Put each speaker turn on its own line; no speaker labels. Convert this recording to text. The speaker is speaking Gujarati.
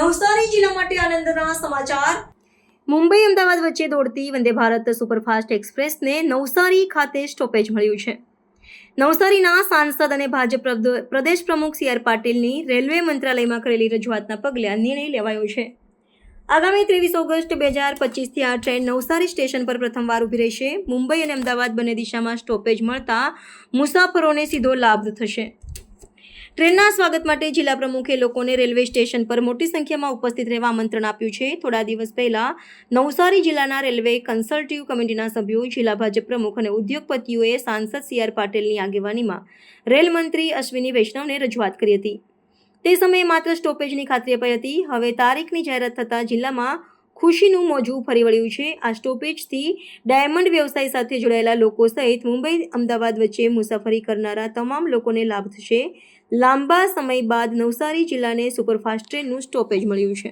નવસારી જિલ્લા માટે આનંદના સમાચાર। મુંબઈ અમદાવાદ વચ્ચે દોડતી વંદે ભારત સુપરફાસ્ટ એક્સપ્રેસને નવસારી ખાતે સ્ટોપેજ મળ્યું છે। નવસારીના સાંસદ અને ભાજપ પ્રદેશ પ્રમુખ સી આર પાટીલની રેલવે મંત્રાલયમાં કરેલી રજૂઆતના પગલે આ નિર્ણય લેવાયો છે। આગામી 23 ઓગસ્ટ 2025થી આ ટ્રેન નવસારી સ્ટેશન પર પ્રથમવાર ઊભી રહેશે। મુંબઈ અને અમદાવાદ બંને દિશામાં સ્ટોપેજ મળતા મુસાફરોને સીધો લાભ થશે। ટ્રેનના સ્વાગત માટે જિલ્લા પ્રમુખે લોકોને રેલવે સ્ટેશન પર મોટી સંખ્યામાં ઉપસ્થિત રહેવા આમંત્રણ આપ્યું છે। થોડા દિવસ પહેલા નવસારી જિલ્લાના રેલવે કન્સલ્ટિવ કમિટીના સભ્યો, જિલ્લા ભાજપ પ્રમુખ અને ઉદ્યોગપતિઓએ સાંસદ સી આર પાટીલની આગેવાનીમાં રેલ મંત્રી અશ્વિની વૈષ્ણવને રજૂઆત કરી હતી। તે સમયે માત્ર સ્ટોપેજની ખાતરી અપાઈ હતી। હવે તારીખની જાહેરાત થતાં જિલ્લામાં ખુશીનું મોજું ફરી વળ્યું છે। આ સ્ટોપેજથી ડાયમંડ વ્યવસાય સાથે જોડાયેલા લોકો સહિત મુંબઈ અમદાવાદ વચ્ચે મુસાફરી કરનારા તમામ લોકોને લાભ થશે। લાંબા સમય બાદ નવસારી જિલ્લાને સુપરફાસ્ટ ટ્રેનનું સ્ટોપેજ મળ્યું છે।